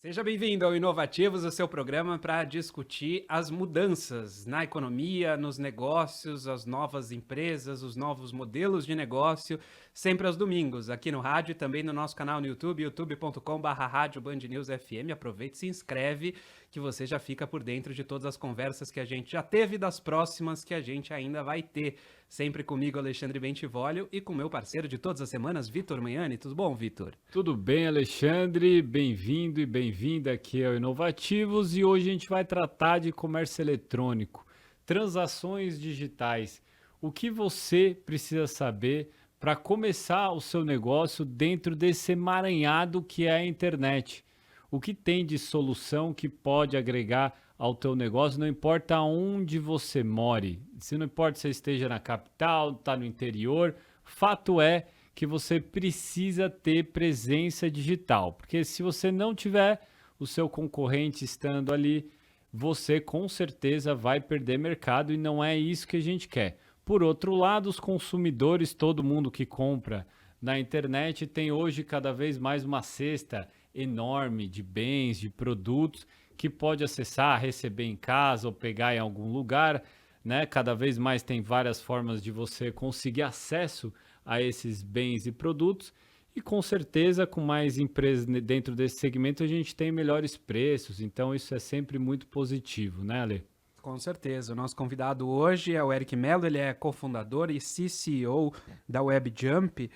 Seja bem-vindo ao Inovativos, o seu programa para discutir as mudanças na economia, nos negócios, as novas empresas, os novos modelos de negócio, sempre aos domingos, aqui no rádio e também no nosso canal no YouTube, youtube.com/rádio Band News FM. Aproveite e se inscreve, que você já fica por dentro de todas as conversas que a gente já teve e das próximas que a gente ainda vai ter. Sempre comigo, Alexandre Bentivolio, e com meu parceiro de todas as semanas, Vitor Manhani. Tudo bom, Vitor? Tudo bem, Alexandre? Bem-vindo e bem-vinda aqui ao Inovativos, e hoje a gente vai tratar de comércio eletrônico, transações digitais. O que você precisa saber para começar o seu negócio dentro desse emaranhado que é a internet? O que tem de solução que pode agregar ao teu negócio, não importa onde você more, se não importa se você esteja na capital, está no interior, fato é que você precisa ter presença digital, porque se você não tiver o seu concorrente estando ali, você com certeza vai perder mercado e não é isso que a gente quer. Por outro lado, os consumidores, todo mundo que compra na internet tem hoje cada vez mais uma cesta enorme de bens, de produtos que pode acessar, receber em casa ou pegar em algum lugar, né? Cada vez mais tem várias formas de você conseguir acesso a esses bens e produtos, e com certeza com mais empresas dentro desse segmento a gente tem melhores preços, então isso é sempre muito positivo, né, Ale? Com certeza. O nosso convidado hoje é o Eric Mello, ele é cofundador e CCO da WebJump.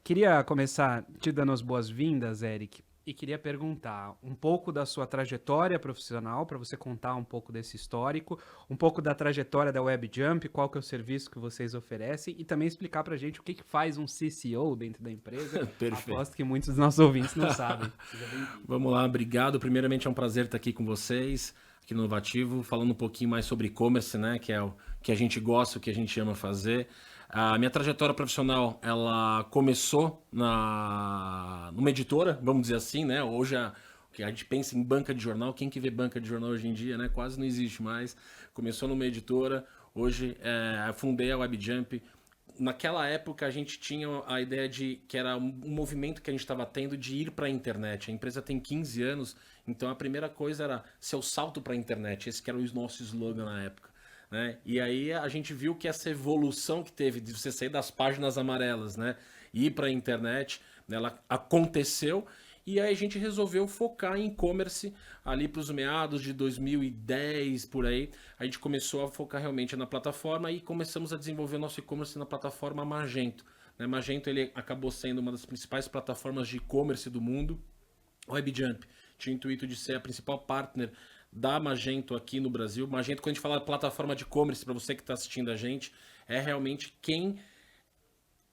Queria começar te dando as boas-vindas, Eric, e queria perguntar um pouco da sua trajetória profissional, para você contar um pouco desse histórico, um pouco da trajetória da WebJump, qual que é o serviço que vocês oferecem, e também explicar para a gente o que faz um CCO dentro da empresa. Perfeito. Aposto que muitos dos nossos ouvintes não sabem. Vamos lá, obrigado. Primeiramente é um prazer estar aqui com vocês, aqui no Inovativo, falando um pouquinho mais sobre e-commerce, né, que é o que a gente gosta, o que a gente ama fazer. A minha trajetória profissional, ela começou numa editora, vamos dizer assim, né? Hoje que a gente pensa em banca de jornal, quem que vê banca de jornal hoje em dia, né? Quase não existe mais. Começou numa editora, hoje fundei a WebJump. Naquela época a gente tinha a ideia de que era um movimento que a gente estava tendo de ir para a internet. A empresa tem 15 anos, então a primeira coisa era ser o salto para a internet. Esse que era o nosso slogan na época. Né? E aí a gente viu que essa evolução que teve de você sair das páginas amarelas, né, e ir para a internet, ela aconteceu, e aí a gente resolveu focar em e-commerce ali para os meados de 2010, por aí. A gente começou a focar realmente na plataforma e começamos a desenvolver o nosso e-commerce na plataforma Magento. Né? Magento ele acabou sendo uma das principais plataformas de e-commerce do mundo. O WebJump tinha o intuito de ser a principal partner da Magento aqui no Brasil. Magento, quando a gente fala de plataforma de e-commerce, para você que está assistindo a gente, é realmente quem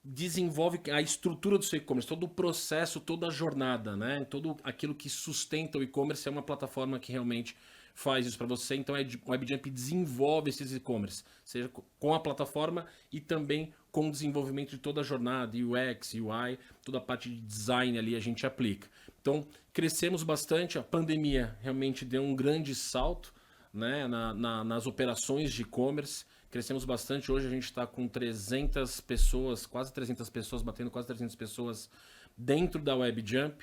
desenvolve a estrutura do seu e-commerce, todo o processo, toda a jornada, né? Todo aquilo que sustenta o e-commerce é uma plataforma que realmente faz isso para você. Então, o WebJump desenvolve esses e-commerce, seja com a plataforma e também com o desenvolvimento de toda a jornada, UX, UI, toda a parte de design ali a gente aplica. Então, crescemos bastante, a pandemia realmente deu um grande salto, né, nas operações de e-commerce, crescemos bastante, hoje a gente está com 300 pessoas, quase 300 pessoas, batendo quase 300 pessoas dentro da WebJump,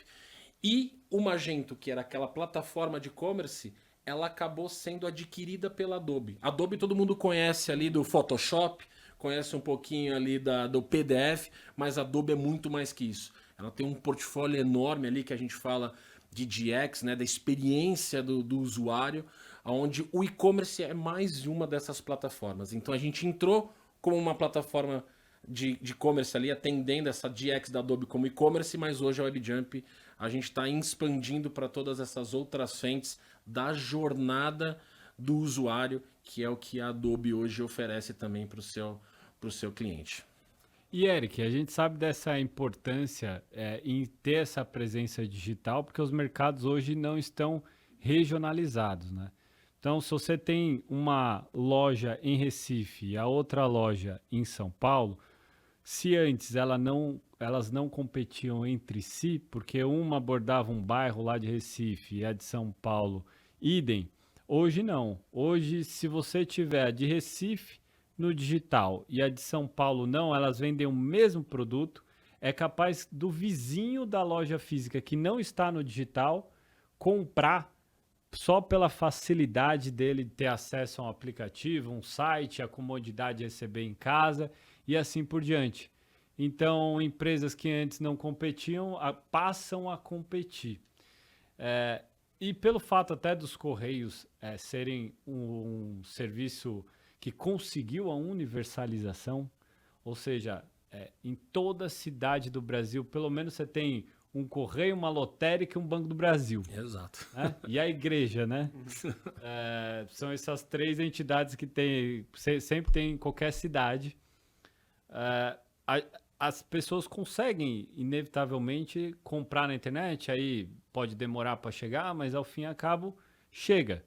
e o Magento, que era aquela plataforma de e-commerce, ela acabou sendo adquirida pela Adobe. Adobe todo mundo conhece ali do Photoshop, conhece um pouquinho ali do PDF, mas a Adobe é muito mais que isso. Ela tem um portfólio enorme ali que a gente fala de DX, né, da experiência do usuário, onde o e-commerce é mais uma dessas plataformas. Então a gente entrou como uma plataforma de e-commerce ali, atendendo essa DX da Adobe como e-commerce, mas hoje a WebJump a gente está expandindo para todas essas outras frentes da jornada do usuário, que é o que a Adobe hoje oferece também para o seu cliente. E Eric, a gente sabe dessa importância em ter essa presença digital, porque os mercados hoje não estão regionalizados, né? Então, se você tem uma loja em Recife e a outra loja em São Paulo, se antes elas não competiam entre si, porque uma abordava um bairro lá de Recife e a de São Paulo, idem, Hoje não. Hoje, se você tiver a de Recife no digital e a de São Paulo não, elas vendem o mesmo produto, é capaz do vizinho da loja física que não está no digital comprar só pela facilidade dele ter acesso a um aplicativo, um site, a comodidade de receber em casa e assim por diante. Então, empresas que antes não competiam passam a competir. E pelo fato até dos Correios serem um serviço que conseguiu a universalização, ou seja, em toda cidade do Brasil, pelo menos você tem um correio, uma lotérica e um Banco do Brasil. Exato. Né? E a igreja, né? São essas 3 entidades que sempre tem em qualquer cidade. As pessoas conseguem, inevitavelmente, comprar na internet, aí pode demorar para chegar, mas ao fim e ao cabo, chega.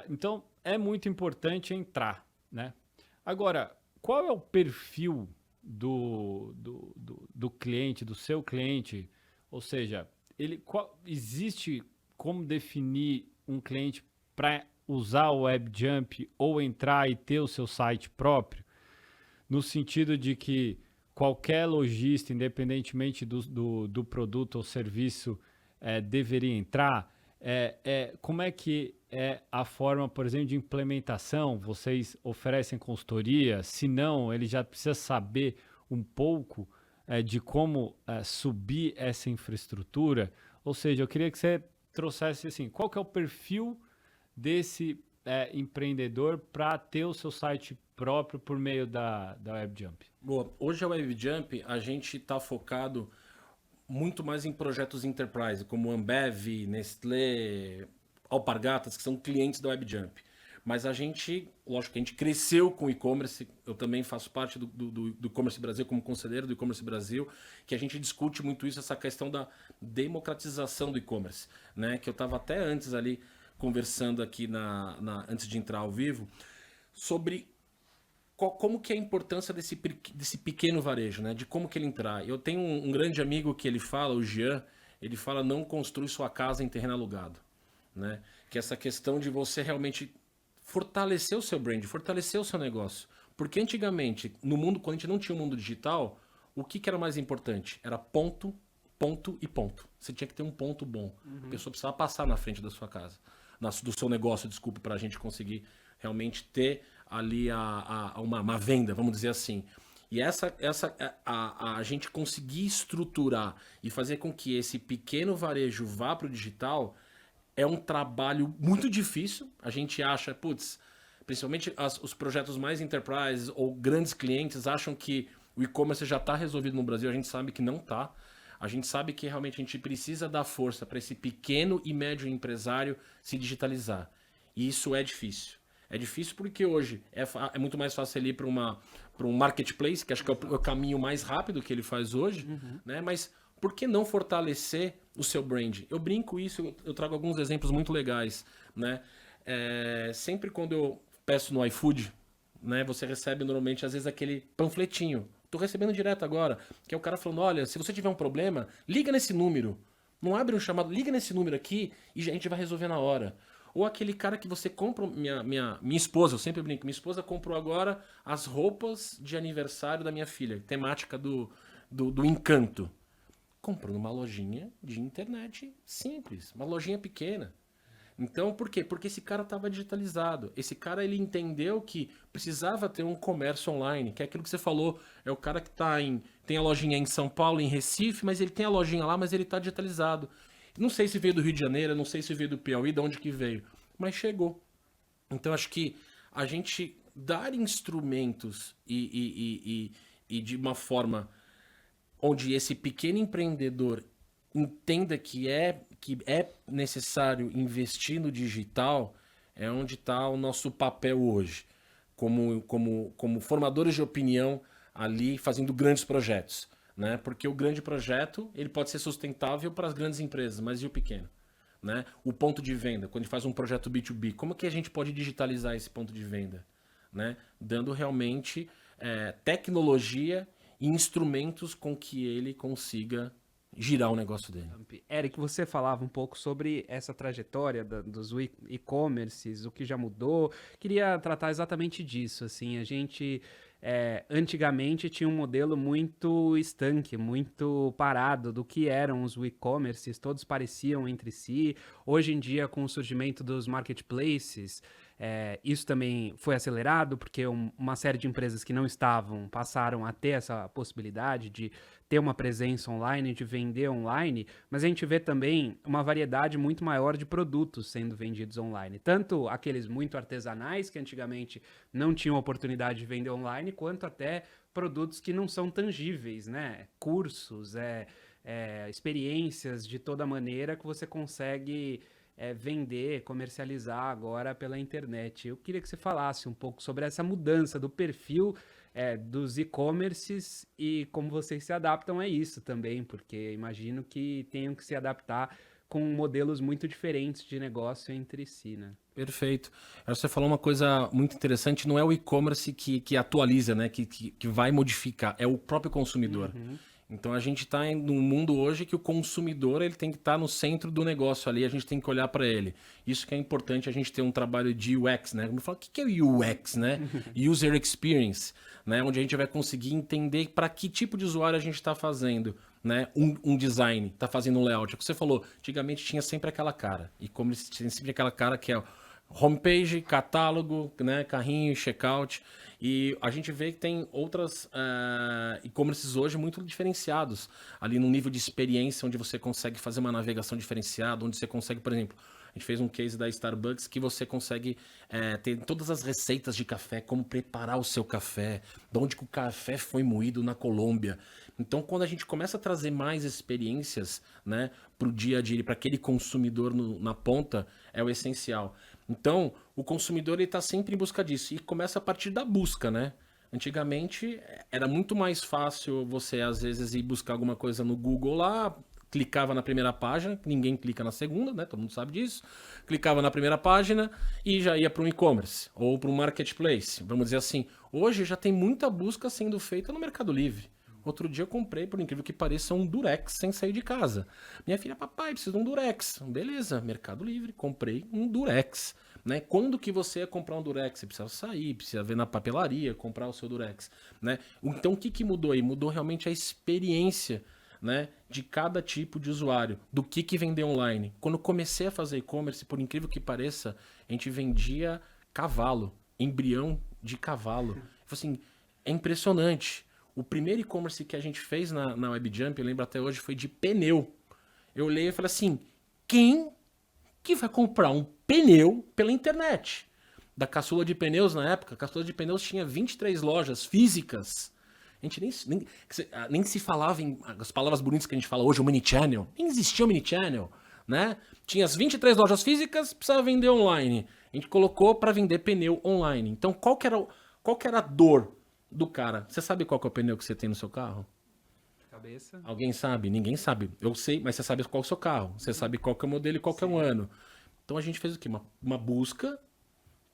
Então, é muito importante entrar, né? Agora, qual é o perfil do cliente, do seu cliente? Ou seja, existe como definir um cliente para usar o WebJump ou entrar e ter o seu site próprio? No sentido de que qualquer lojista, independentemente do produto ou serviço, deveria entrar? Como é que é a forma, por exemplo, de implementação? Vocês oferecem consultoria? Se não, ele já precisa saber um pouco de como subir essa infraestrutura? Ou seja, eu queria que você trouxesse assim, qual que é o perfil desse empreendedor para ter o seu site próprio por meio da WebJump? Boa. Hoje a WebJump, a gente está focado muito mais em projetos enterprise, como Ambev, Nestlé, Alpargatas, que são clientes da WebJump. Mas a gente, lógico que a gente cresceu com o e-commerce, eu também faço parte do e-commerce Brasil, como conselheiro do e-commerce Brasil, que a gente discute muito isso, essa questão da democratização do e-commerce, né? Que eu estava até antes ali conversando aqui antes de entrar ao vivo, sobre como que é a importância desse pequeno varejo, né? De como que ele entrar. Eu tenho um grande amigo que ele fala, o Jean, ele fala: não construi sua casa em terreno alugado, né? Que é essa questão de você realmente fortalecer o seu brand, fortalecer o seu negócio. Porque antigamente, no mundo, quando a gente não tinha um mundo digital, o que era mais importante? Era ponto, ponto e ponto. Você tinha que ter um ponto bom. A pessoa precisava passar na frente da sua casa, do seu negócio, desculpe, para a gente conseguir realmente ter ali uma venda, vamos dizer assim. E a gente conseguir estruturar e fazer com que esse pequeno varejo vá para o digital é um trabalho muito difícil. A gente acha, principalmente os projetos mais enterprise ou grandes clientes acham que o e-commerce já está resolvido no Brasil. A gente sabe que não está. A gente sabe que realmente a gente precisa dar força para esse pequeno e médio empresário se digitalizar. E isso é difícil. É difícil porque hoje é muito mais fácil ele ir para um marketplace, que acho que é o caminho mais rápido que ele faz hoje, né? Mas por que não fortalecer o seu brand? Eu brinco isso, eu trago alguns exemplos muito legais, né? Sempre quando eu peço no iFood, né, você recebe normalmente, às vezes, aquele panfletinho. Tô recebendo direto agora, que é o cara falando: olha, se você tiver um problema, liga nesse número. Não abre um chamado, liga nesse número aqui e a gente vai resolver na hora. Ou aquele cara que você compra, minha esposa, eu sempre brinco, minha esposa comprou agora as roupas de aniversário da minha filha, temática do Encanto. Comprou numa lojinha de internet simples, uma lojinha pequena. Então, por quê? Porque esse cara estava digitalizado. Esse cara, ele entendeu que precisava ter um comércio online, que é aquilo que você falou, é o cara que tem a lojinha em São Paulo, em Recife, mas ele tem a lojinha lá, mas ele está digitalizado. Não sei se veio do Rio de Janeiro, não sei se veio do Piauí, de onde que veio, mas chegou. Então, acho que a gente dar instrumentos e de uma forma onde esse pequeno empreendedor entenda que é necessário investir no digital, é onde está o nosso papel hoje, como formadores de opinião ali, fazendo grandes projetos, né? Porque o grande projeto ele pode ser sustentável para as grandes empresas, mas e o pequeno? Né? O ponto de venda, quando a gente faz um projeto B2B, como que a gente pode digitalizar esse ponto de venda? Né? Dando realmente tecnologia e instrumentos com que ele consiga girar o negócio dele. Eric, você falava um pouco sobre essa trajetória dos e-commerces, o que já mudou. Queria tratar exatamente disso. Assim, a gente antigamente tinha um modelo muito estanque, muito parado do que eram os e-commerces, todos pareciam entre si. Hoje em dia, com o surgimento dos marketplaces, isso também foi acelerado, porque uma série de empresas que não estavam passaram a ter essa possibilidade de ter uma presença online, de vender online, mas a gente vê também uma variedade muito maior de produtos sendo vendidos online. Tanto aqueles muito artesanais, que antigamente não tinham oportunidade de vender online, quanto até produtos que não são tangíveis, né? Cursos, experiências de toda maneira que você consegue vender, comercializar agora pela internet. Eu queria que você falasse um pouco sobre essa mudança do perfil dos e-commerces e como vocês se adaptam a isso também, porque imagino que tenham que se adaptar com modelos muito diferentes de negócio entre si, né? Perfeito. Você falou uma coisa muito interessante, não é o e-commerce que atualiza, né? Que vai modificar, é o próprio consumidor. Então a gente está num mundo hoje que o consumidor ele tem que estar no centro do negócio ali, a gente tem que olhar para ele. Isso que é importante a gente ter um trabalho de UX, né? Como fala, o que é o UX, né? User Experience, né? Onde a gente vai conseguir entender para que tipo de usuário a gente está fazendo, né? Um design, está fazendo um layout. É o que você falou, antigamente tinha sempre aquela cara. E como tinha sempre aquela cara que é homepage, catálogo, né? Carrinho, checkout. E a gente vê que tem outras e-commerces hoje muito diferenciados, ali no nível de experiência, onde você consegue fazer uma navegação diferenciada, onde você consegue, por exemplo, a gente fez um case da Starbucks que você consegue ter todas as receitas de café, como preparar o seu café, de onde que o café foi moído na Colômbia. Então, quando a gente começa a trazer mais experiências, né, para o dia a dia, para aquele consumidor na ponta, é o essencial. Então, o consumidor está sempre em busca disso e começa a partir da busca, né? Antigamente era muito mais fácil você, às vezes, ir buscar alguma coisa no Google lá, clicava na primeira página, ninguém clica na segunda, né? Todo mundo sabe disso. Clicava na primeira página e já ia para um e-commerce ou para um marketplace, vamos dizer assim. Hoje já tem muita busca sendo feita no Mercado Livre. Outro dia eu comprei, por incrível que pareça, um Durex sem sair de casa. Minha filha, papai, preciso de um Durex. Beleza, Mercado Livre, comprei um Durex. Né? Quando que você ia comprar um Durex? Você precisa sair, precisa ver na papelaria, comprar o seu Durex. Né? Então o que mudou aí? Mudou realmente a experiência, né, de cada tipo de usuário, do que vender online. Quando eu comecei a fazer e-commerce, por incrível que pareça, a gente vendia cavalo, embrião de cavalo. Assim, é impressionante. O primeiro e-commerce que a gente fez na WebJump, eu lembro até hoje, foi de pneu. Eu olhei e falei assim, quem que vai comprar um pneu pela internet? Da Caçula de Pneus na época, a Caçula de Pneus tinha 23 lojas físicas. A gente nem se falava em as palavras bonitas que a gente fala hoje, o Minichannel. Nem existia o Minichannel, né? Tinha as 23 lojas físicas, precisava vender online. A gente colocou para vender pneu online. Então, qual que era a dor do cara? Você sabe qual que é o pneu que você tem no seu carro? Cabeça. Alguém sabe? Ninguém sabe. Eu sei, mas você sabe qual é o seu carro. Você sabe qual que é o modelo e qual que é o ano. Então a gente fez o quê? Uma busca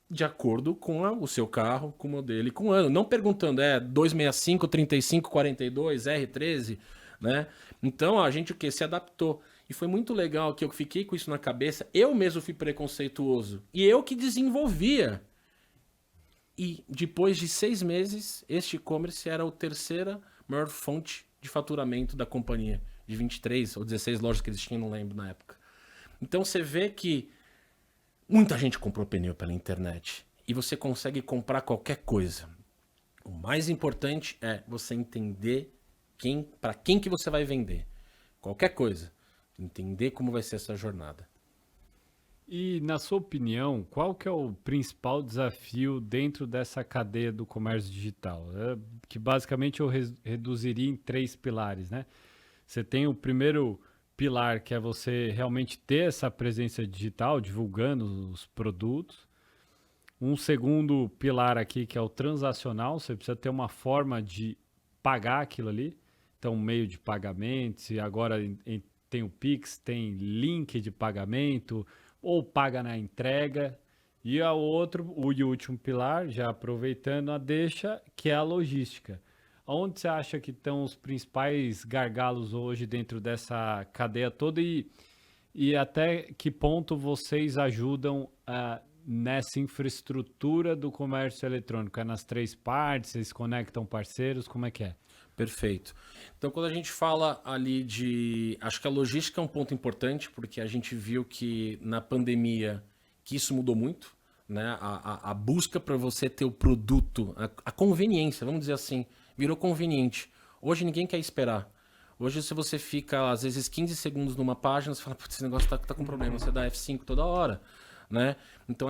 de acordo com o seu carro, com o modelo e com o ano. Não perguntando, 265, 35, 42, R13, né? Então a gente o quê? Se adaptou. E foi muito legal que eu fiquei com isso na cabeça. Eu mesmo fui preconceituoso. E eu que desenvolvia. E depois de 6 meses, este e-commerce era a terceira maior fonte de faturamento da companhia. De 23 ou 16 lojas que eles tinham, não lembro na época. Então você vê que muita gente comprou pneu pela internet. E você consegue comprar qualquer coisa. O mais importante é você entender para quem que você vai vender. Qualquer coisa. Entender como vai ser essa jornada. E, na sua opinião, qual que é o principal desafio dentro dessa cadeia do comércio digital? Que basicamente eu reduziria em 3 pilares, né? Você tem o primeiro pilar, que é você realmente ter essa presença digital, divulgando os produtos. Um segundo pilar aqui, que é o transacional, você precisa ter uma forma de pagar aquilo ali. Então, meio de pagamento, e agora tem o Pix, tem link de pagamento, ou paga na entrega. E o último pilar, já aproveitando a deixa, que é a logística. onde você acha que estão os principais gargalos hoje dentro dessa cadeia toda e até que ponto vocês ajudam nessa infraestrutura do comércio eletrônico? É nas 3 partes, vocês conectam parceiros, como é que é? Perfeito. Então, quando a gente fala ali de... Acho que a logística é um ponto importante, porque a gente viu que na pandemia que isso mudou muito, né? A busca para você ter o produto, a conveniência, vamos dizer assim, virou conveniente. Hoje ninguém quer esperar. Hoje, se você fica, às vezes, 15 segundos numa página, você fala, putz, esse negócio tá com problema, você dá F5 toda hora, né? Então,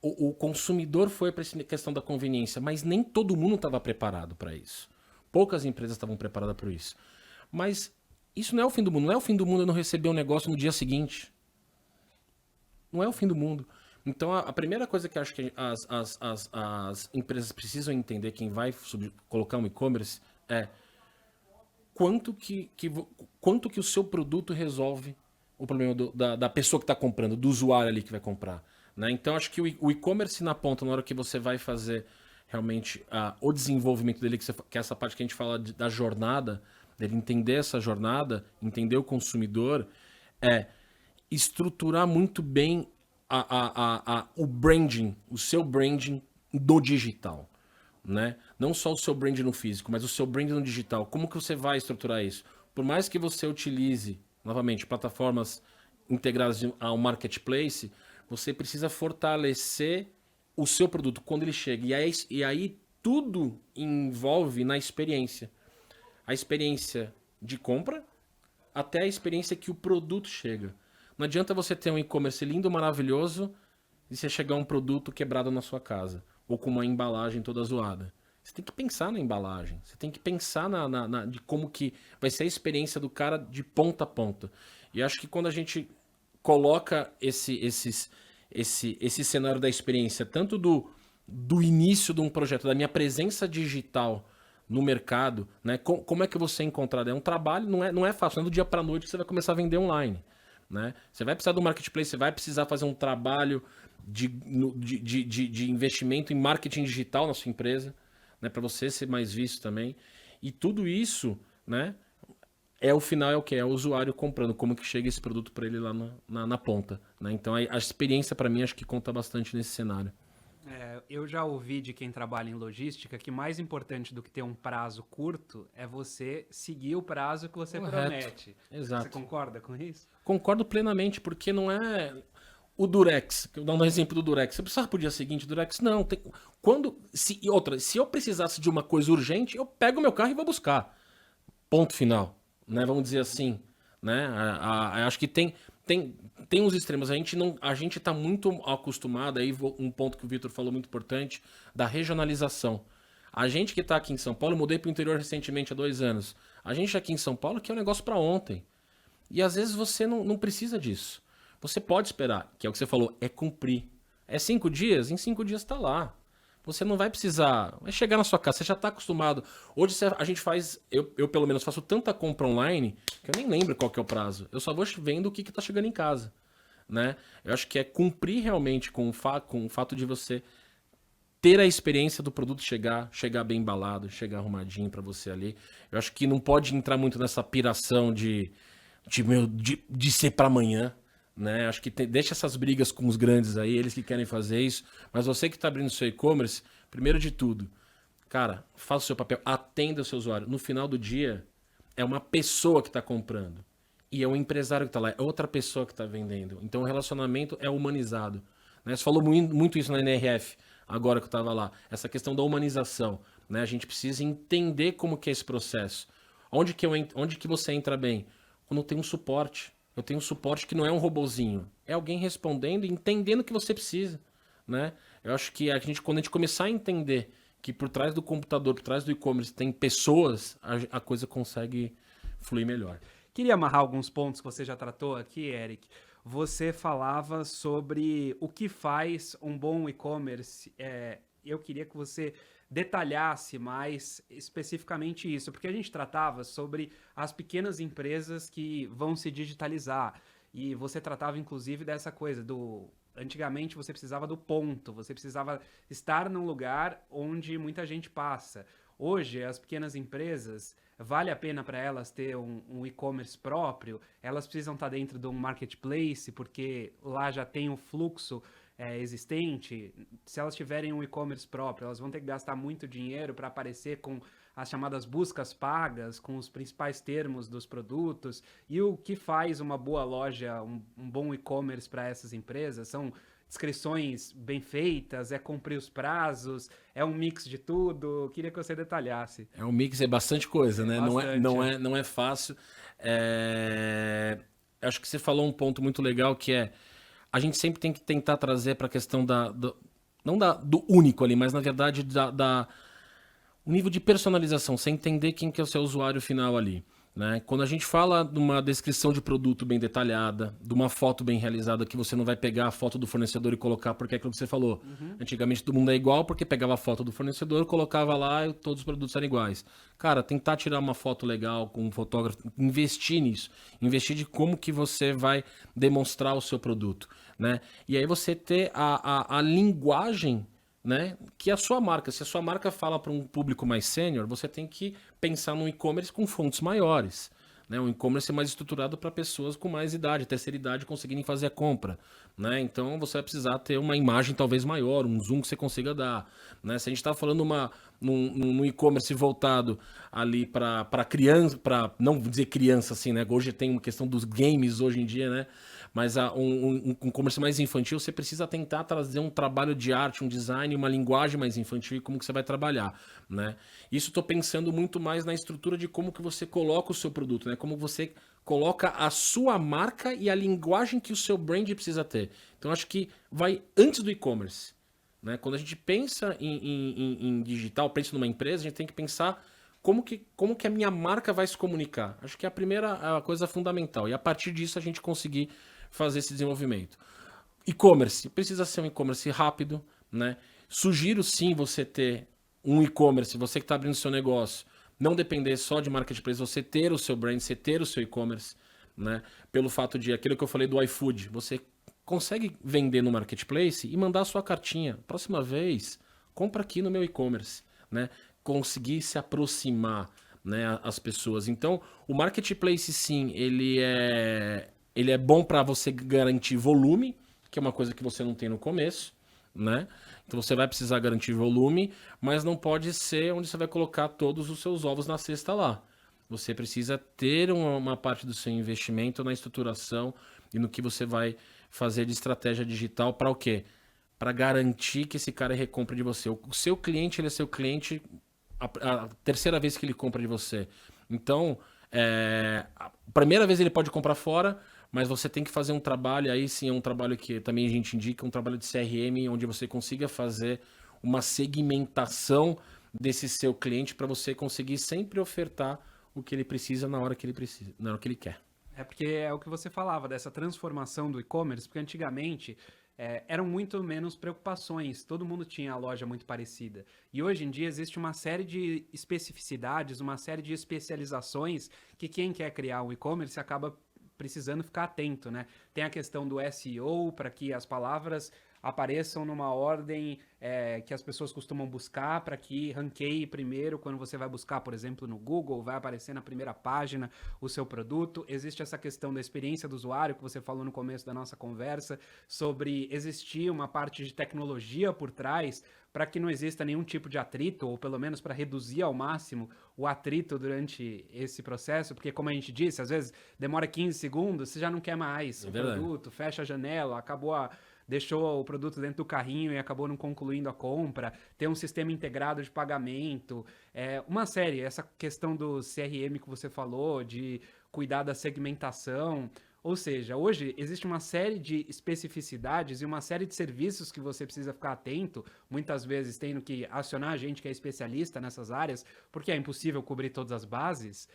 o consumidor foi para essa questão da conveniência, mas nem todo mundo estava preparado para isso. Poucas empresas estavam preparadas para isso. Mas isso não é o fim do mundo. Não é o fim do mundo eu não receber um negócio no dia seguinte. Não é o fim do mundo. Então, a primeira coisa que eu acho que as empresas precisam entender, quem vai colocar um e-commerce, é quanto que o seu produto resolve o problema da pessoa que está comprando, do usuário ali que vai comprar. Né? Então, acho que o e-commerce na ponta, na hora que você vai fazer realmente o desenvolvimento dele, que é essa parte que a gente fala da jornada, dele entender essa jornada, entender o consumidor, é estruturar muito bem o branding, o seu branding do digital. Né? Não só o seu branding no físico, mas o seu branding no digital. Como que você vai estruturar isso? Por mais que você utilize, novamente, plataformas integradas ao marketplace, você precisa fortalecer o seu produto quando ele chega. E aí tudo envolve na experiência. A experiência de compra até a experiência que o produto chega. Não adianta você ter um e-commerce lindo, maravilhoso, e você chegar um produto quebrado na sua casa. Ou com uma embalagem toda zoada. Você tem que pensar na embalagem. Você tem que pensar de como que vai ser a experiência do cara de ponta a ponta. E acho que quando a gente coloca esse cenário da experiência, tanto do início de um projeto, da minha presença digital no mercado, né? Como é que você encontrar? É um trabalho, não é fácil. Não é do dia para a noite que você vai começar a vender online. Né? Você vai precisar do marketplace, você vai precisar fazer um trabalho de investimento em marketing digital na sua empresa, né? Para você ser mais visto também. E tudo isso, né? O final é o que? É o usuário comprando, como que chega esse produto para ele lá na ponta. Né? Então a experiência para mim acho que conta bastante nesse cenário. Eu já ouvi de quem trabalha em logística que mais importante do que ter um prazo curto é você seguir o prazo que você promete. Exato. Você concorda com isso? Concordo plenamente, porque não é o Durex. Eu vou dar um exemplo do Durex. Você precisava pro dia seguinte do Durex? Não. Se eu precisasse de uma coisa urgente, eu pego o meu carro e vou buscar. Ponto final. Né? Vamos dizer assim. Né? Acho que tem uns extremos. A gente está muito acostumado, aí um ponto que o Vitor falou muito importante, da regionalização. A gente que está aqui em São Paulo, eu mudei para o interior recentemente há 2 anos. A gente aqui em São Paulo quer um negócio para ontem. E às vezes você não precisa disso. Você pode esperar, que é o que você falou, é cumprir. É 5 dias? Em 5 dias está lá. Você não vai precisar. Vai chegar na sua casa, você já está acostumado. Hoje a gente faz, eu pelo menos faço tanta compra online que eu nem lembro qual que é o prazo. Eu só vou vendo o que está chegando em casa. Né? Eu acho que é cumprir realmente com o fato de você ter a experiência do produto chegar bem embalado, chegar arrumadinho para você ali. Eu acho que não pode entrar muito nessa piração de ser para amanhã. Né? Acho que deixa essas brigas com os grandes aí, eles que querem fazer isso. Mas você que está abrindo seu e-commerce, primeiro de tudo, cara, faça o seu papel, atenda o seu usuário. No final do dia, é uma pessoa que está comprando. E é um empresário que está lá, é outra pessoa que está vendendo. Então o relacionamento é humanizado. Né? Você falou muito isso na NRF, agora que eu estava lá. Essa questão da humanização. Né? A gente precisa entender como que é esse processo. Onde que você entra bem? Quando tem um suporte. Eu tenho um suporte que não é um robozinho. É alguém respondendo e entendendo o que você precisa. Né? Eu acho que quando a gente começar a entender que por trás do computador, por trás do e-commerce tem pessoas, a coisa consegue fluir melhor. Queria amarrar alguns pontos que você já tratou aqui, Eric. Você falava sobre o que faz um bom e-commerce. Eu queria que você detalhasse mais especificamente isso, porque a gente tratava sobre as pequenas empresas que vão se digitalizar. E você tratava, inclusive, dessa coisa antigamente você precisava do ponto, você precisava estar num lugar onde muita gente passa. Hoje, as pequenas empresas, vale a pena para elas ter um e-commerce próprio? Elas precisam estar dentro de um marketplace, porque lá já tem um fluxo existente. Se elas tiverem um e-commerce próprio, elas vão ter que gastar muito dinheiro para aparecer com as chamadas buscas pagas, com os principais termos dos produtos. E o que faz uma boa loja, um bom e-commerce para essas empresas? São descrições bem feitas, é cumprir os prazos, é um mix de tudo. Queria que você detalhasse. É um mix, é bastante coisa, né? Bastante. Não é fácil. Acho que você falou um ponto muito legal, que é a gente sempre tem que tentar trazer para a questão do único ali, mas na verdade o nível de personalização, você entender quem que é o seu usuário final ali. Né? Quando a gente fala de uma descrição de produto bem detalhada, de uma foto bem realizada, que você não vai pegar a foto do fornecedor e colocar, porque é aquilo que você falou. Antigamente todo mundo é igual, porque pegava a foto do fornecedor, colocava lá e todos os produtos eram iguais. Cara, tentar tirar uma foto legal com um fotógrafo, investir nisso, investir de como que você vai demonstrar o seu produto. Né? E aí você ter a linguagem, né, que a sua marca, se a sua marca fala para um público mais sênior, você tem que pensar num e-commerce com fontes maiores, né, um e-commerce mais estruturado para pessoas com mais idade, terceira idade, conseguirem fazer a compra, né, então você vai precisar ter uma imagem talvez maior, um zoom que você consiga dar, né, se a gente está falando num e-commerce voltado ali para criança, para não dizer criança assim, né, hoje tem uma questão dos games hoje em dia, né, mas um e-commerce mais infantil, você precisa tentar trazer um trabalho de arte, um design, uma linguagem mais infantil e como que você vai trabalhar, né? Isso estou pensando muito mais na estrutura de como que você coloca o seu produto, né? Como você coloca a sua marca e a linguagem que o seu brand precisa ter. Então, acho que vai antes do e-commerce, né? Quando a gente pensa em digital, pensa numa empresa, a gente tem que pensar como que a minha marca vai se comunicar. Acho que é a coisa fundamental. E a partir disso, a gente conseguir fazer esse desenvolvimento. E-commerce, precisa ser um e-commerce rápido, né? Sugiro sim você ter um e-commerce, você que está abrindo seu negócio, não depender só de marketplace, você ter o seu brand, você ter o seu e-commerce, né? Pelo fato de, aquilo que eu falei do iFood, você consegue vender no marketplace e mandar a sua cartinha. Próxima vez, compra aqui no meu e-commerce, né? Conseguir se aproximar, né, as pessoas. Então, o marketplace sim, ele é bom para você garantir volume, que é uma coisa que você não tem no começo, né? Então você vai precisar garantir volume, mas não pode ser onde você vai colocar todos os seus ovos na cesta lá. Você precisa ter uma parte do seu investimento na estruturação e no que você vai fazer de estratégia digital para o quê? Para garantir que esse cara recompre de você. O seu cliente, ele é seu cliente a terceira vez que ele compra de você. Então, a primeira vez ele pode comprar fora, mas você tem que fazer um trabalho, aí sim é um trabalho que também a gente indica, um trabalho de CRM, onde você consiga fazer uma segmentação desse seu cliente para você conseguir sempre ofertar o que ele precisa na hora que ele precisa, na hora que ele quer. É porque é o que você falava, dessa transformação do e-commerce, porque antigamente eram muito menos preocupações, todo mundo tinha a loja muito parecida. E hoje em dia existe uma série de especificidades, uma série de especializações que quem quer criar um e-commerce acaba precisando ficar atento, né? Tem a questão do SEO, para que as palavras apareçam numa ordem que as pessoas costumam buscar, para que ranqueie primeiro quando você vai buscar, por exemplo, no Google, vai aparecer na primeira página o seu produto. Existe essa questão da experiência do usuário, que você falou no começo da nossa conversa, sobre existir uma parte de tecnologia por trás, para que não exista nenhum tipo de atrito, ou pelo menos para reduzir ao máximo o atrito durante esse processo, porque como a gente disse, às vezes demora 15 segundos, você já não quer mais o produto, fecha a janela, deixou o produto dentro do carrinho e acabou não concluindo a compra, ter um sistema integrado de pagamento, uma série, essa questão do CRM que você falou, de cuidar da segmentação. Ou seja, hoje existe uma série de especificidades e uma série de serviços que você precisa ficar atento, muitas vezes tendo que acionar a gente que é especialista nessas áreas, porque é impossível cobrir todas as bases,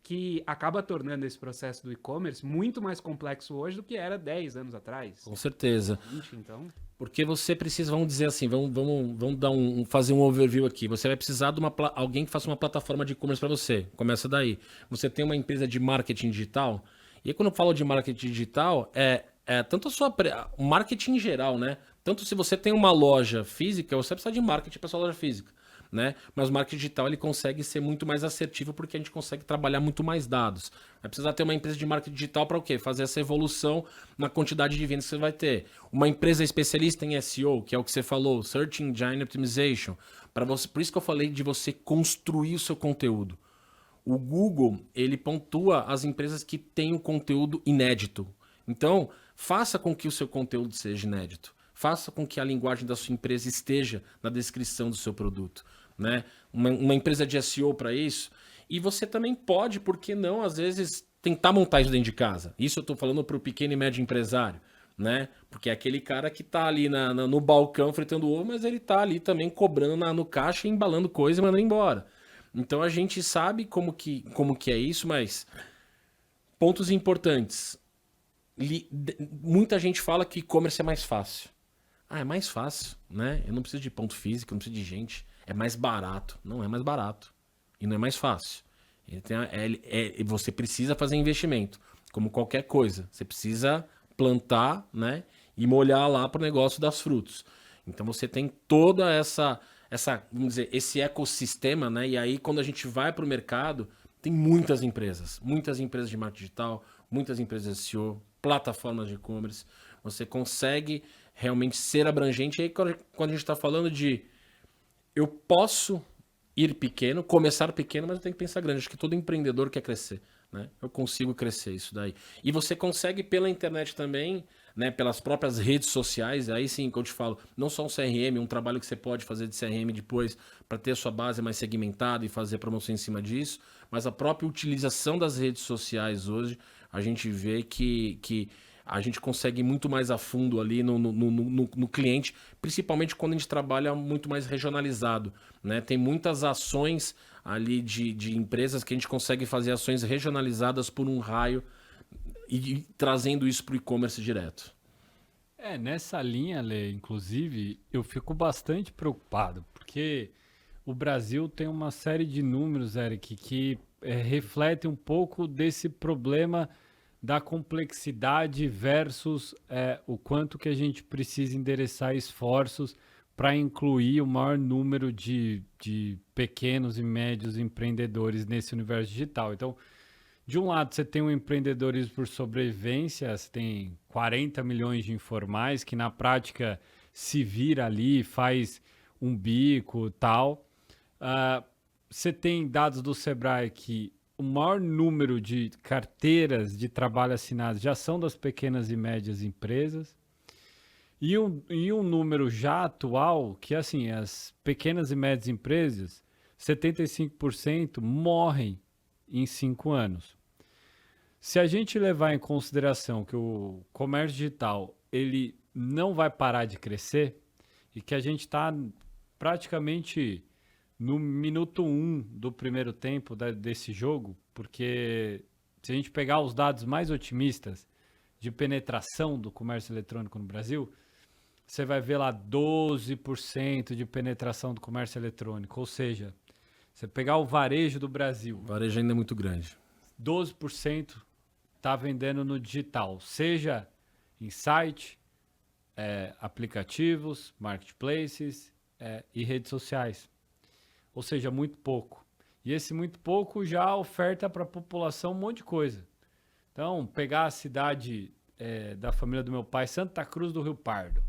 que acaba tornando esse processo do e-commerce muito mais complexo hoje do que era 10 anos atrás. Com certeza. 20, então. Porque você precisa, vamos dizer assim, vamos fazer um overview aqui. Você vai precisar de alguém que faça uma plataforma de e-commerce para você. Começa daí. Você tem uma empresa de marketing digital. E aí, quando eu falo de marketing digital, tanto o marketing em geral, né? Tanto se você tem uma loja física, você precisa de marketing para sua loja física. né? Mas o marketing digital ele consegue ser muito mais assertivo porque a gente consegue trabalhar muito mais dados. Vai precisar ter uma empresa de marketing digital para o quê? Fazer essa evolução na quantidade de vendas que você vai ter. Uma empresa especialista em SEO, que é o que você falou, Search Engine Optimization. Por isso que eu falei de você construir o seu conteúdo. O Google, ele pontua as empresas que têm o conteúdo inédito. Então, faça com que o seu conteúdo seja inédito. Faça com que a linguagem da sua empresa esteja na descrição do seu produto, né? Uma empresa de SEO para isso. E você também pode, por que não, às vezes, tentar montar isso dentro de casa. Isso eu estou falando para o pequeno e médio empresário, né? Porque é aquele cara que está ali no balcão fritando ovo, mas ele está ali também cobrando no caixa, embalando coisa e mandando embora. Então a gente sabe como que é isso, mas pontos importantes. Muita gente fala que e-commerce é mais fácil. É mais fácil, né? Eu não preciso de ponto físico, não preciso de gente. É mais barato. Não é mais barato. E não é mais fácil. Você precisa fazer investimento. Como qualquer coisa. Você precisa plantar, né? E molhar lá para o negócio das frutos. Então você tem toda essa, vamos dizer, esse ecossistema, né? E aí quando a gente vai para o mercado, tem muitas empresas de marketing digital, muitas empresas de SEO, plataformas de e-commerce. Você consegue realmente ser abrangente. E aí quando a gente está falando de eu posso ir pequeno, começar pequeno, mas eu tenho que pensar grande. Acho que todo empreendedor quer crescer, né? Eu consigo crescer isso daí. E você consegue pela internet também, né, pelas próprias redes sociais, aí sim que eu te falo, não só um CRM, um trabalho que você pode fazer de CRM depois para ter a sua base mais segmentada e fazer promoção em cima disso, mas a própria utilização das redes sociais hoje, a gente vê que a gente consegue ir muito mais a fundo ali no cliente, principalmente quando a gente trabalha muito mais regionalizado, né? Tem muitas ações ali de empresas que a gente consegue fazer ações regionalizadas por um raio e trazendo isso para o e-commerce direto. Nessa linha, Lê, inclusive, eu fico bastante preocupado, porque o Brasil tem uma série de números, Eric, que refletem um pouco desse problema da complexidade versus o quanto que a gente precisa endereçar esforços para incluir o maior número de pequenos e médios empreendedores nesse universo digital. Então, de um lado, você tem um empreendedorismo por sobrevivência, você tem 40 milhões de informais que na prática se vira ali, faz um bico e tal. Você tem dados do Sebrae que o maior número de carteiras de trabalho assinadas já são das pequenas e médias empresas. E um número já atual, que assim, as pequenas e médias empresas, 75% morrem em 5 anos. Se a gente levar em consideração que o comércio digital ele não vai parar de crescer e que a gente está praticamente no minuto 1 do primeiro tempo desse jogo, porque se a gente pegar os dados mais otimistas de penetração do comércio eletrônico no Brasil, você vai ver lá 12% de penetração do comércio eletrônico, ou seja, você pegar o varejo do Brasil... O varejo ainda é muito grande. 12% está vendendo no digital, seja em site, aplicativos, marketplaces e redes sociais. Ou seja, muito pouco. E esse muito pouco já oferta para a população um monte de coisa. Então, pegar a cidade da família do meu pai, Santa Cruz do Rio Pardo.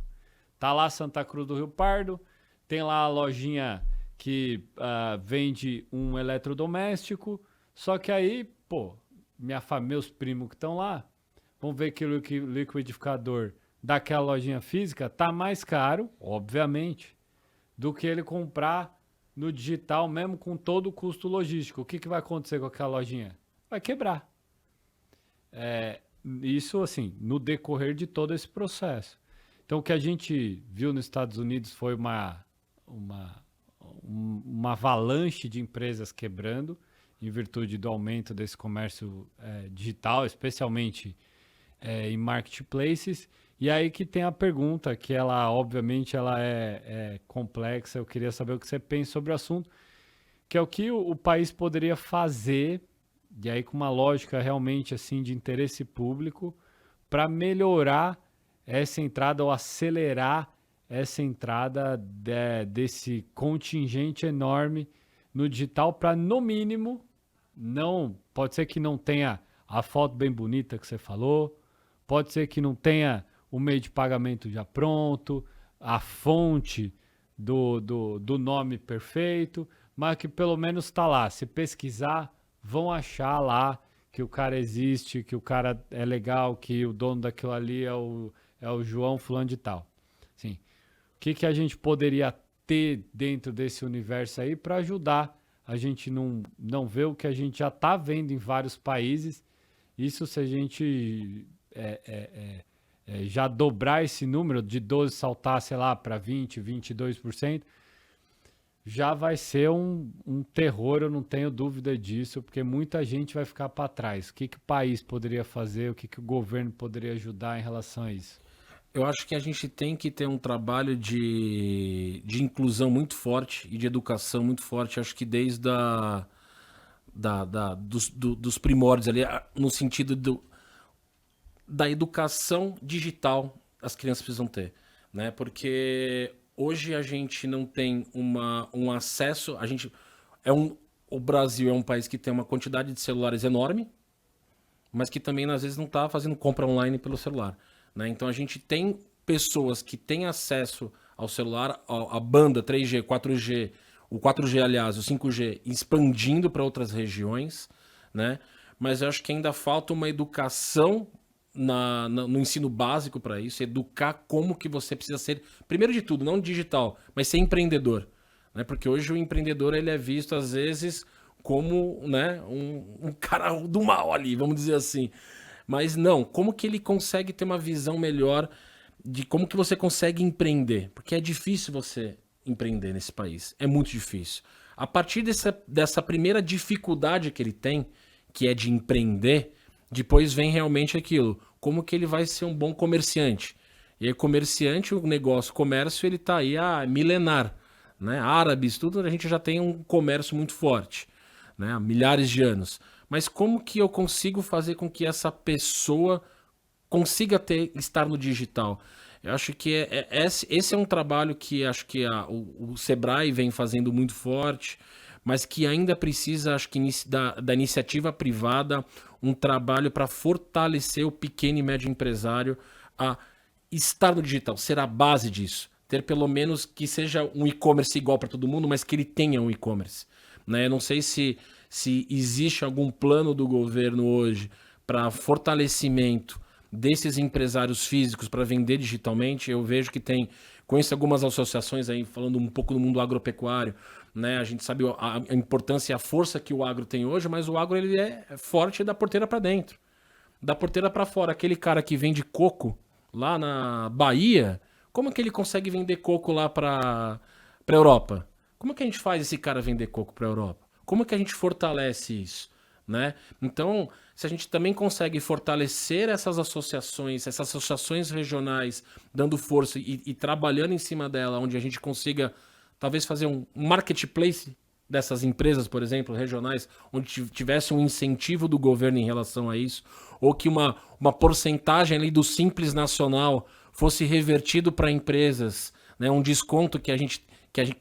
Tá lá Santa Cruz do Rio Pardo, tem lá a lojinha que vende um eletrodoméstico, só que aí, meus primos que estão lá, vão ver que o liquidificador daquela lojinha física tá mais caro, obviamente, do que ele comprar no digital, mesmo com todo o custo logístico. O que vai acontecer com aquela lojinha? Vai quebrar. Isso, assim, no decorrer de todo esse processo. Então, o que a gente viu nos Estados Unidos foi uma avalanche de empresas quebrando em virtude do aumento desse comércio digital, especialmente em marketplaces. E aí que tem a pergunta, que ela, obviamente, ela é complexa. Eu queria saber o que você pensa sobre o assunto, que é o que o país poderia fazer, e aí com uma lógica realmente assim de interesse público, para melhorar essa entrada ou acelerar essa entrada desse contingente enorme no digital para, no mínimo, não pode ser que não tenha a foto bem bonita que você falou, pode ser que não tenha o meio de pagamento já pronto, a fonte do nome perfeito, mas que pelo menos está lá. Se pesquisar, vão achar lá que o cara existe, que o cara é legal, que o dono daquilo ali é o João fulano de tal. Sim. O que a gente poderia ter dentro desse universo aí para ajudar a gente não ver o que a gente já está vendo em vários países? Isso se a gente já dobrar esse número de 12 saltar, sei lá, para 20%, 22%, já vai ser um terror, eu não tenho dúvida disso, porque muita gente vai ficar para trás. O que o país poderia fazer, o que o governo poderia ajudar em relação a isso? Eu acho que a gente tem que ter um trabalho de inclusão muito forte e de educação muito forte, acho que desde dos primórdios ali, no sentido da educação digital as crianças precisam ter, né? Porque hoje a gente não tem um acesso, o Brasil é um país que tem uma quantidade de celulares enorme, mas que também às vezes não está fazendo compra online pelo celular, né? Então a gente tem pessoas que têm acesso ao celular, a banda 3G, 4G, o 4G, aliás, o 5G, expandindo para outras regiões, né? Mas eu acho que ainda falta uma educação no ensino básico para isso, educar como que você precisa ser, primeiro de tudo, não digital, mas ser empreendedor, né? Porque hoje o empreendedor ele é visto às vezes como, né, um cara do mal ali, vamos dizer assim. Mas não, como que ele consegue ter uma visão melhor de como que você consegue empreender? Porque é difícil você empreender nesse país, é muito difícil. A partir dessa primeira dificuldade que ele tem, que é de empreender, depois vem realmente aquilo, como que ele vai ser um bom comerciante. E aí comerciante, o negócio, comércio, ele tá aí há milenar, né? Árabes, tudo, a gente já tem um comércio muito forte, né? Há milhares de anos. Mas como que eu consigo fazer com que essa pessoa consiga estar no digital? Eu acho que esse é um trabalho que acho que o Sebrae vem fazendo muito forte, mas que ainda precisa, acho que da iniciativa privada, um trabalho para fortalecer o pequeno e médio empresário a estar no digital, ser a base disso. Ter pelo menos que seja um e-commerce igual para todo mundo, mas que ele tenha um e-commerce, né? Eu não sei se existe algum plano do governo hoje para fortalecimento desses empresários físicos para vender digitalmente. Eu vejo que conheço algumas associações aí falando um pouco do mundo agropecuário, né? A gente sabe a importância e a força que o agro tem hoje, mas o agro ele é forte da porteira para dentro, da porteira para fora. Aquele cara que vende coco lá na Bahia, como que ele consegue vender coco lá para Europa? Como que a gente faz esse cara vender coco para Europa? Como que a gente fortalece isso, né? Então, se a gente também consegue fortalecer essas associações regionais, dando força e trabalhando em cima dela, onde a gente consiga talvez fazer um marketplace dessas empresas, por exemplo, regionais, onde tivesse um incentivo do governo em relação a isso, ou que uma porcentagem ali do Simples Nacional fosse revertido para empresas, né? Um desconto que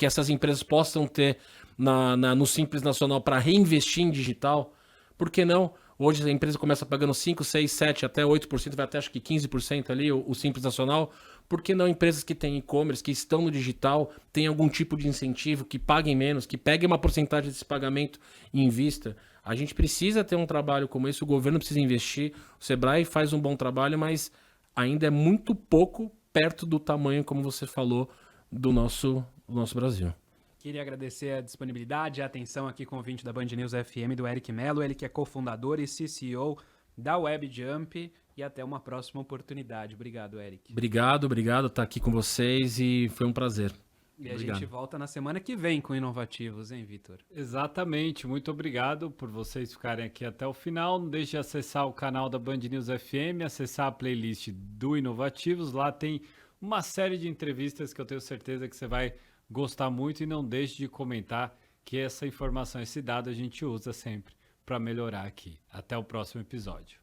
essas empresas possam ter no Simples Nacional para reinvestir em digital. Por que não? Hoje a empresa começa pagando 5, 6, 7, até 8%, vai até acho que 15% ali o Simples Nacional. Por que não empresas que têm e-commerce, que estão no digital, têm algum tipo de incentivo, que paguem menos, que peguem uma porcentagem desse pagamento e invista? A gente precisa ter um trabalho como esse, o governo precisa investir, o Sebrae faz um bom trabalho, mas ainda é muito pouco perto do tamanho, como você falou, do nosso Brasil. Queria agradecer a disponibilidade e a atenção aqui com o ouvinte da Band News FM do Eric Mello, ele que é cofundador e CCO da WebJump, e até uma próxima oportunidade. Obrigado, Eric. Obrigado estar aqui com vocês e foi um prazer. E a gente volta na semana que vem com Inovativos, hein, Vitor? Exatamente, muito obrigado por vocês ficarem aqui até o final. Não deixe de acessar o canal da Band News FM, acessar a playlist do Inovativos, lá tem uma série de entrevistas que eu tenho certeza que você vai gostar muito, e não deixe de comentar que essa informação, esse dado a gente usa sempre para melhorar aqui. Até o próximo episódio.